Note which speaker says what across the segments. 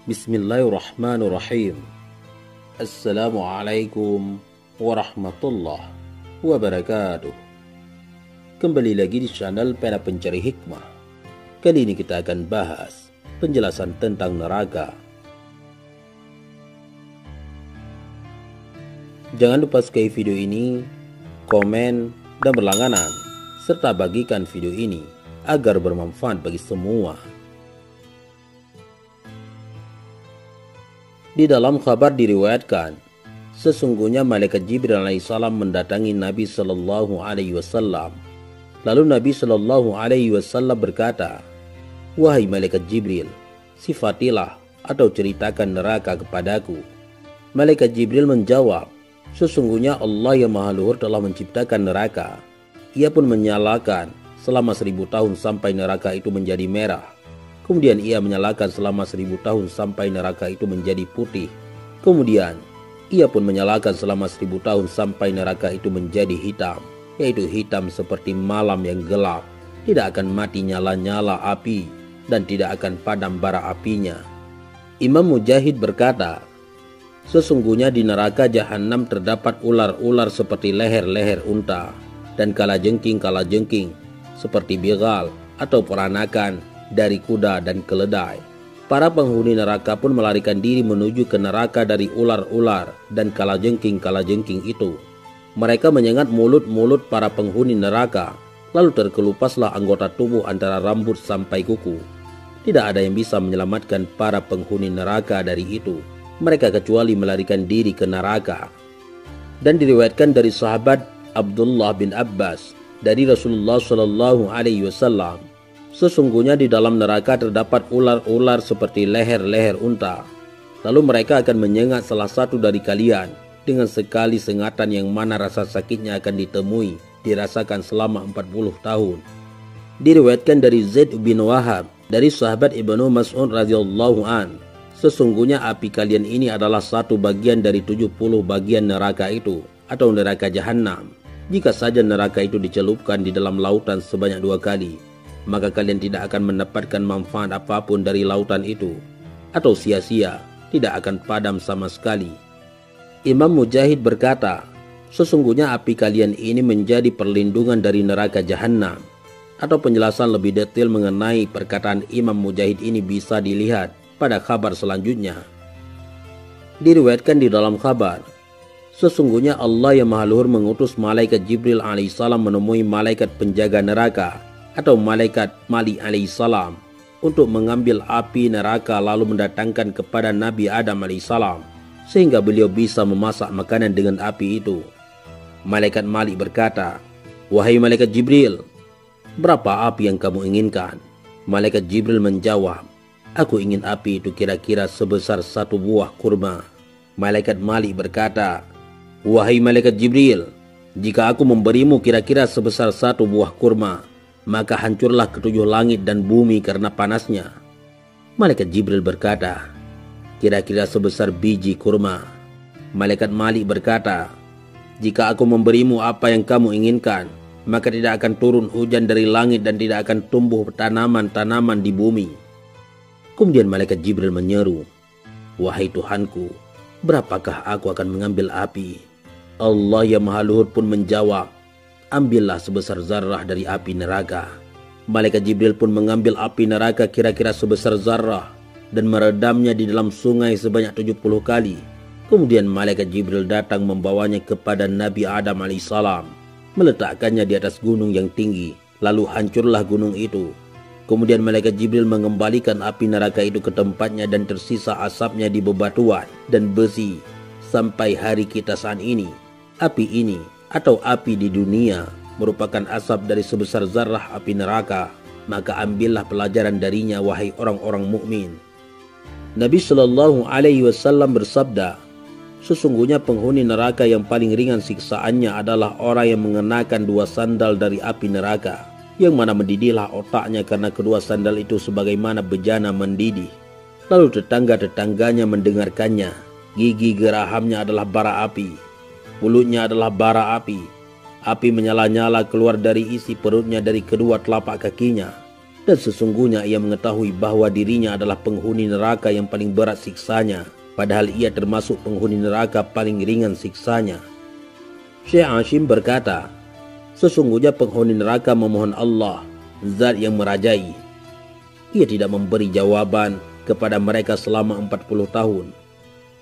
Speaker 1: Bismillahirrahmanirrahim. Assalamualaikum warahmatullahi wabarakatuh. Kembali lagi di channel Pena Pencari Hikmah. Kali ini kita akan bahas penjelasan tentang neraka. Jangan lupa subscribe video ini, komen, dan berlangganan, serta bagikan video ini agar bermanfaat bagi semua. Di dalam kabar diriwayatkan, sesungguhnya malaikat Jibril alaihissalam mendatangi Nabi Shallallahu Alaihi Wasallam. Lalu Nabi Shallallahu Alaihi Wasallam berkata, "Wahai malaikat Jibril, sifatilah atau ceritakan neraka kepadaku." Malaikat Jibril menjawab, "Sesungguhnya Allah yang Maha Luhur telah menciptakan neraka. Ia pun menyalakan selama 1000 tahun sampai neraka itu menjadi merah. Kemudian ia menyalakan selama 1000 tahun sampai neraka itu menjadi putih. Kemudian ia pun menyalakan selama 1000 tahun sampai neraka itu menjadi hitam, yaitu hitam seperti malam yang gelap. Tidak akan mati nyala-nyala api dan tidak akan padam bara apinya." Imam Mujahid berkata, "Sesungguhnya di neraka Jahanam terdapat ular-ular seperti leher-leher unta dan kalajengking-kalajengking seperti bigal atau peranakan dari kuda dan keledai. Para penghuni neraka pun melarikan diri menuju ke neraka dari ular-ular dan kalajengking-kalajengking itu. Mereka menyengat mulut-mulut para penghuni neraka, lalu terkelupaslah anggota tubuh antara rambut sampai kuku. Tidak ada yang bisa menyelamatkan para penghuni neraka dari itu, mereka kecuali melarikan diri ke neraka." Dan diriwayatkan dari sahabat Abdullah bin Abbas dari Rasulullah Shallallahu Alaihi Wasallam, "Sesungguhnya di dalam neraka terdapat ular-ular seperti leher-leher unta. Lalu mereka akan menyengat salah satu dari kalian dengan sekali sengatan yang mana rasa sakitnya akan ditemui dirasakan selama 40 tahun. Diriwayatkan dari Zaid bin Wahab dari sahabat Ibnu Mas'ud radhiyallahu an, "Sesungguhnya api kalian ini adalah satu bagian dari 70 bagian neraka itu atau neraka Jahanam. Jika saja neraka itu dicelupkan di dalam lautan sebanyak 2 kali, maka kalian tidak akan mendapatkan manfaat apapun dari lautan itu, atau sia-sia, tidak akan padam sama sekali." Imam Mujahid berkata, "Sesungguhnya api kalian ini menjadi perlindungan dari neraka Jahanam." Atau penjelasan lebih detail mengenai perkataan Imam Mujahid ini bisa dilihat pada kabar selanjutnya. Diriwayatkan di dalam kabar, "Sesungguhnya Allah yang Maha Luhur mengutus malaikat Jibril alaihissalam menemui malaikat penjaga neraka atau malaikat Malik alaihissalam untuk mengambil api neraka lalu mendatangkan kepada Nabi Adam alaihissalam sehingga beliau bisa memasak makanan dengan api itu. Malaikat Malik berkata, 'Wahai malaikat Jibril, berapa api yang kamu inginkan?' Malaikat Jibril menjawab, 'Aku ingin api itu kira-kira sebesar 1 buah kurma.' Malaikat Malik berkata, 'Wahai malaikat Jibril, jika aku memberimu kira-kira sebesar 1 buah kurma, maka hancurlah ketujuh langit dan bumi karena panasnya.' Malaikat Jibril berkata, 'Kira-kira sebesar biji kurma.' Malaikat Malik berkata, 'Jika aku memberimu apa yang kamu inginkan, maka tidak akan turun hujan dari langit dan tidak akan tumbuh tanaman-tanaman di bumi.' Kemudian malaikat Jibril menyeru, 'Wahai Tuhanku, berapakah aku akan mengambil api?' Allah yang Maha Luhur pun menjawab, 'Ambillah sebesar zarrah dari api neraka.' Malaikat Jibril pun mengambil api neraka kira-kira sebesar zarrah dan meredamnya di dalam sungai sebanyak 70 kali. Kemudian malaikat Jibril datang membawanya kepada Nabi Adam alaihissalam, meletakkannya di atas gunung yang tinggi, lalu hancurlah gunung itu. Kemudian malaikat Jibril mengembalikan api neraka itu ke tempatnya dan tersisa asapnya di bebatuan dan besi sampai hari kita saat ini. Api ini atau api di dunia merupakan asap dari sebesar zarrah api neraka, maka ambillah pelajaran darinya wahai orang-orang mukmin." Nabi Shallallahu Alaihi Wasallam bersabda, "Sesungguhnya penghuni neraka yang paling ringan siksaannya adalah orang yang mengenakan 2 sandal dari api neraka, yang mana mendidihlah otaknya karena kedua sandal itu sebagaimana bejana mendidih. Lalu tetangga-tetangganya mendengarkannya. Gigi gerahamnya adalah bara api, mulutnya adalah bara api. Api menyala-nyala keluar dari isi perutnya dari kedua telapak kakinya. Dan sesungguhnya ia mengetahui bahwa dirinya adalah penghuni neraka yang paling berat siksanya, padahal ia termasuk penghuni neraka paling ringan siksanya. Syekh Hashim berkata, sesungguhnya penghuni neraka memohon Allah, zat yang merajai. Ia tidak memberi jawaban kepada mereka selama 40 tahun.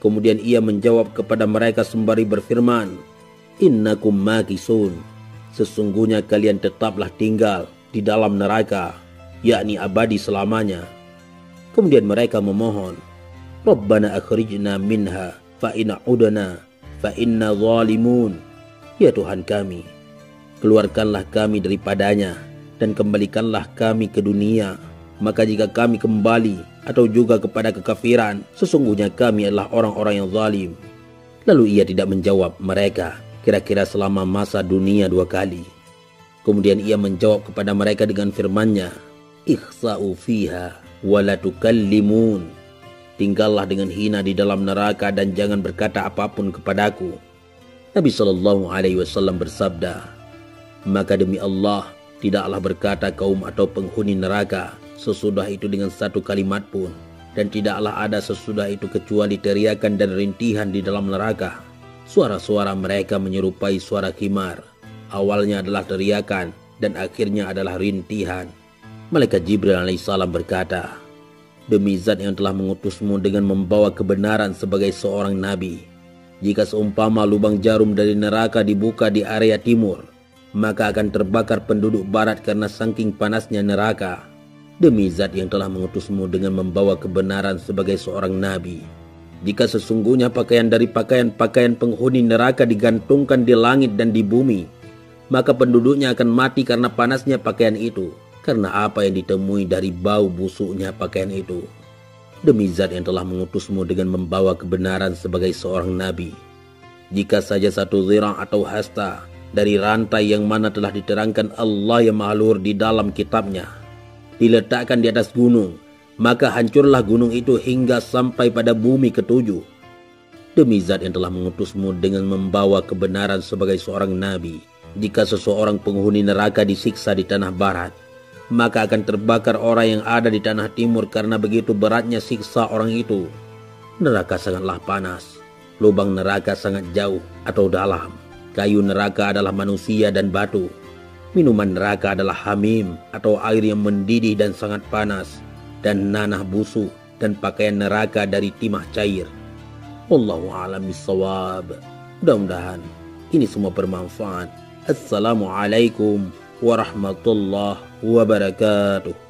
Speaker 1: Kemudian ia menjawab kepada mereka sembari berfirman, innakum makisun, sesungguhnya kalian tetaplah tinggal di dalam neraka, yakni abadi selamanya. Kemudian mereka memohon, Rabbana akhrijna minha fa in udna fa inna zalimun. Ya Tuhan kami, keluarkanlah kami daripadanya dan kembalikanlah kami ke dunia. Maka jika kami kembali atau juga kepada kekafiran, sesungguhnya kami adalah orang-orang yang zalim. Lalu ia tidak menjawab mereka kira-kira selama masa dunia 2 kali. Kemudian ia menjawab kepada mereka dengan firman-Nya, ikhsa'u fiha wa la tukallimun. Tinggallah dengan hina di dalam neraka dan jangan berkata apapun kepadaku. Nabi SAW bersabda, maka demi Allah, tidaklah berkata kaum atau penghuni neraka sesudah itu dengan satu kalimat pun, dan tidaklah ada sesudah itu kecuali teriakan dan rintihan di dalam neraka. Suara-suara mereka menyerupai suara khimar. Awalnya adalah teriakan dan akhirnya adalah rintihan. Malaikat Jibril alaihissalam berkata, demi zat yang telah mengutusmu dengan membawa kebenaran sebagai seorang nabi, jika seumpama lubang jarum dari neraka dibuka di area timur, maka akan terbakar penduduk barat karena saking panasnya neraka. Demi zat yang telah mengutusmu dengan membawa kebenaran sebagai seorang nabi, jika sesungguhnya pakaian dari pakaian-pakaian penghuni neraka digantungkan di langit dan di bumi, maka penduduknya akan mati karena panasnya pakaian itu, karena apa yang ditemui dari bau busuknya pakaian itu. Demi zat yang telah mengutusmu dengan membawa kebenaran sebagai seorang nabi, jika saja satu zirah atau hasta dari rantai yang mana telah diterangkan Allah yang Maha Luhur di dalam kitabnya diletakkan di atas gunung, maka hancurlah gunung itu hingga sampai pada bumi ketujuh. Demi zat yang telah mengutusmu dengan membawa kebenaran sebagai seorang nabi, jika seseorang penghuni neraka disiksa di tanah barat, maka akan terbakar orang yang ada di tanah timur karena begitu beratnya siksa orang itu. Neraka sangatlah panas, lubang neraka sangat jauh atau dalam. Kayu neraka adalah manusia dan batu. Minuman neraka adalah hamim atau air yang mendidih dan sangat panas, dan nanah busuk, dan pakaian neraka dari timah cair. Wallahu a'lam bishawab. Mudah-mudahan ini semua bermanfaat. Assalamualaikum warahmatullahi wabarakatuh.